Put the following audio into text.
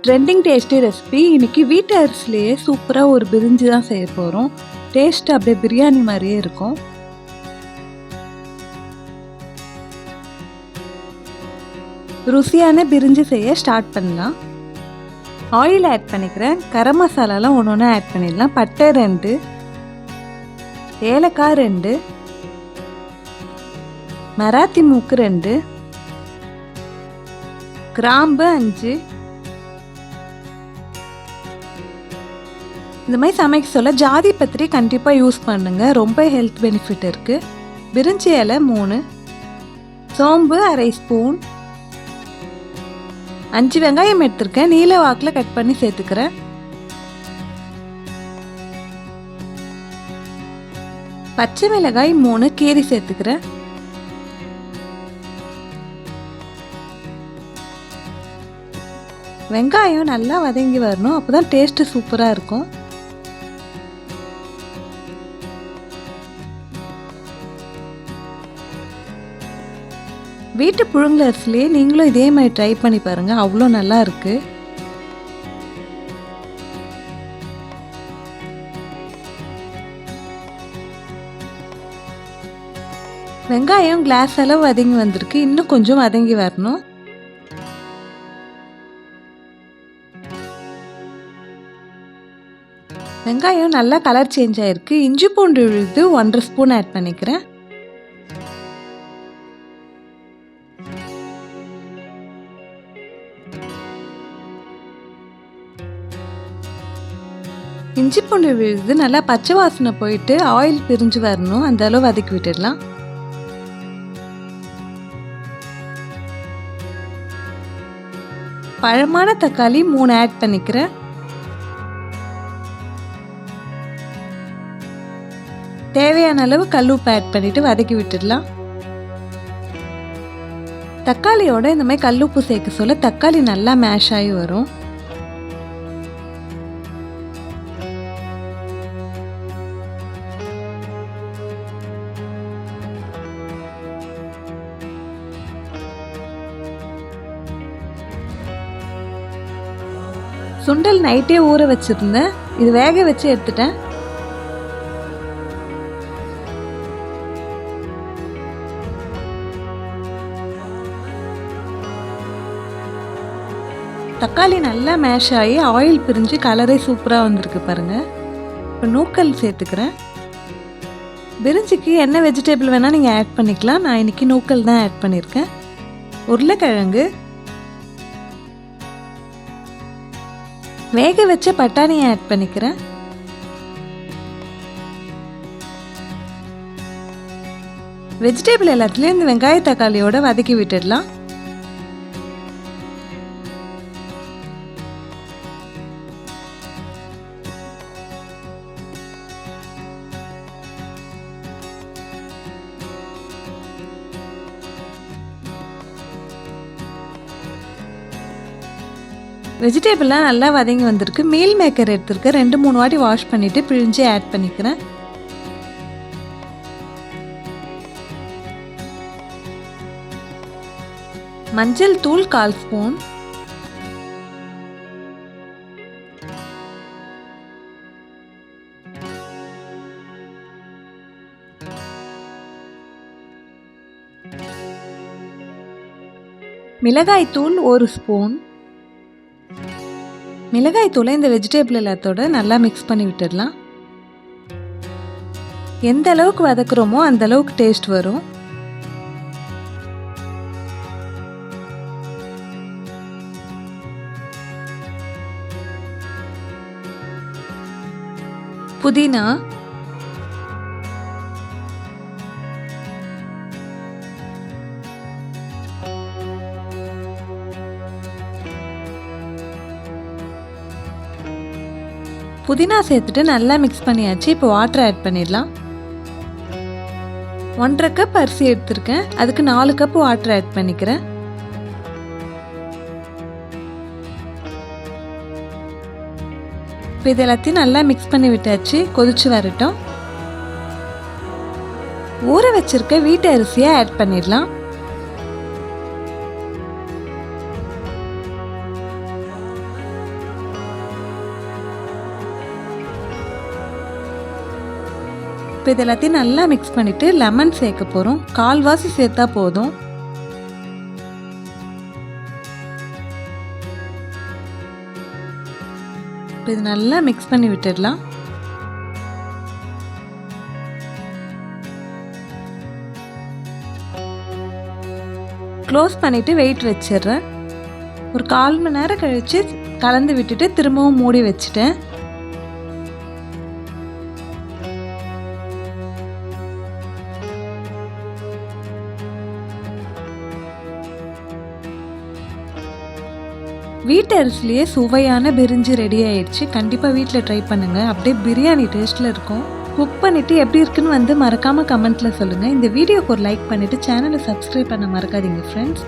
Trending tasty recipe. இன்னைக்கு வீட்டு அரிசிலேயே சூப்பராக ஒரு பிரிஞ்சி தான் செய்ய போகிறோம். டேஸ்ட் அப்படியே பிரியாணி மாதிரியே இருக்கும். ருசியான பிரிஞ்சி செய்ய ஸ்டார்ட் பண்ணலாம். ஆயில் ஆட் பண்ணிக்கிறேன். கரம் மசாலாலாம் ஒன்று ஒன்று ஆட் பண்ணிடலாம். பட்டை 2, ஏலக்காய் 2, மராத்தி மூக்கு 2, கிராம்பு 5. இந்த மாதிரி சமைக்க சொல்ல ஜாதி பத்திரி கண்டிப்பாக யூஸ் பண்ணுங்க, ரொம்ப ஹெல்த் பெனிஃபிட் இருக்குது. பிரிஞ்சி இலை 3, சோம்பு 1/2 ஸ்பூன், 5 வெங்காயம் எடுத்துருக்கேன், நீல வாக்கில் கட் பண்ணி சேர்த்துக்கிறேன். பச்சை மிளகாய் 3 கீரி சேர்த்துக்கிறேன். வெங்காயம் நல்லா வதங்கி வரணும், அப்போதான் டேஸ்ட்டு சூப்பராக இருக்கும். வீட்டு புழுங்கல் அரிசிலேயே நீங்களும் இதே மாதிரி ட்ரை பண்ணி பாருங்கள், அவ்வளோ நல்லா இருக்குது. வெங்காயம் கிளாஸ் அளவு வதங்கி வந்திருக்கு, இன்னும் கொஞ்சம் வதங்கி வரணும். வெங்காயம் நல்லா கலர் சேஞ்ச் ஆகிருக்கு. இஞ்சி பூண்டு விழுது 1/2 ஸ்பூன் ஆட் பண்ணிக்கிறேன். இஞ்சி பூண்டு விழுது நல்லா பச்சை வாசனை போயிட்டு ஆயில் பிரிஞ்சு வரணும், அந்த அளவு வதக்கி விட்டுடலாம். பழமான தக்காளி 3 ஆட் பண்ணிக்கிறேன். தேவையான அளவு கல்லுப்பு ஆட் பண்ணிட்டு வதக்கி விட்டுடலாம். தக்காளியோட இந்த மாதிரி கல்லுப்பு சேர்க்க சொல்ல தக்காளி நல்லா மேஷ் ஆகி வரும். சுண்டல் நைட்டே ஊற வச்சிருந்தேன், இது வேக வச்சு எடுத்துட்டேன். தக்காளி நல்லா மேஷ் ஆகி ஆயில் பிரிஞ்சு கலரே சூப்பராக வந்திருக்கு பாருங்கள். இப்போ நூக்கல் சேர்த்துக்கிறேன். பிரிஞ்சிக்கு என்ன வெஜிடபிள் வேணால் நீங்கள் ஆட் பண்ணிக்கலாம், நான் இன்றைக்கி நூக்கல் தான் ஆட் பண்ணியிருக்கேன். உருளைக்கிழங்கு, வேக வச்ச பட்டாணியை ஆட் பண்ணிக்கிறேன். வெஜிடபிள் எல்லாத்துலேயும் இந்த வெங்காய தக்காளியோட வதக்கி விட்டுடலாம். வெஜிடபிள்லாம் நல்லா வதங்கி வந்திருக்கு. மீல் மேக்கர் எடுத்துருக்கேன், 2-3 வாட்டி வாஷ் பண்ணிவிட்டு பிழிஞ்சு ஆட் பண்ணிக்கிறேன். மஞ்சள் தூள் 1/4 ஸ்பூன், மிளகாய் தூள் 1 ஸ்பூன். மிளகாய் தூளை இந்த வெஜிடபிள் எல்லாத்தோட நல்லா மிக்ஸ் பண்ணி விட்டுடலாம். எந்த அளவுக்கு வதக்குறோமோ அந்த அளவுக்கு டேஸ்ட் வரும். புதினா, புதினா சேர்த்துட்டு நல்லா மிக்ஸ் பண்ணியாச்சு. இப்போ வாட்டர் ஆட் பண்ணிடலாம். 1/2 கப் அரிசி எடுத்திருக்கேன், அதுக்கு 4 கப் வாட்டர் ஆட் பண்ணிக்கிறேன். இப்போ இது எல்லாத்தையும் நல்லா மிக்ஸ் பண்ணி விட்டாச்சு, கொதிச்சு வரட்டும். ஊற வச்சிருக்க வீட்டு அரிசியை ஆட் பண்ணிடலாம். இப்போ இது எல்லாத்தையும் நல்லா மிக்ஸ் பண்ணிவிட்டு லெமன் சேர்க்க போகிறோம். கால்வாசி சேர்த்தா போதும். இப்போ இது நல்லா மிக்ஸ் பண்ணி விட்டுடலாம். க்ளோஸ் பண்ணிவிட்டு வெயிட் வச்சிடுறேன். ஒரு 1/4 மணி நேரம் கழித்து கலந்து விட்டுட்டு திரும்பவும் மூடி வச்சுட்டேன். வீட்டு அரிசிலேயே சுவையான பிரிஞ்சி ரெடி ஆயிடுச்சு. கண்டிப்பாக வீட்டில் ட்ரை பண்ணுங்கள். அப்படியே பிரியாணி டேஸ்ட்டில் இருக்கும். குக் பண்ணிவிட்டு எப்படி இருக்குன்னு மறக்காமல் கமெண்ட்டில் சொல்லுங்கள். இந்த வீடியோக்கு ஒரு லைக் பண்ணிவிட்டு சேனலை சப்ஸ்கிரைப் பண்ண மறக்காதீங்க ஃப்ரெண்ட்ஸ்.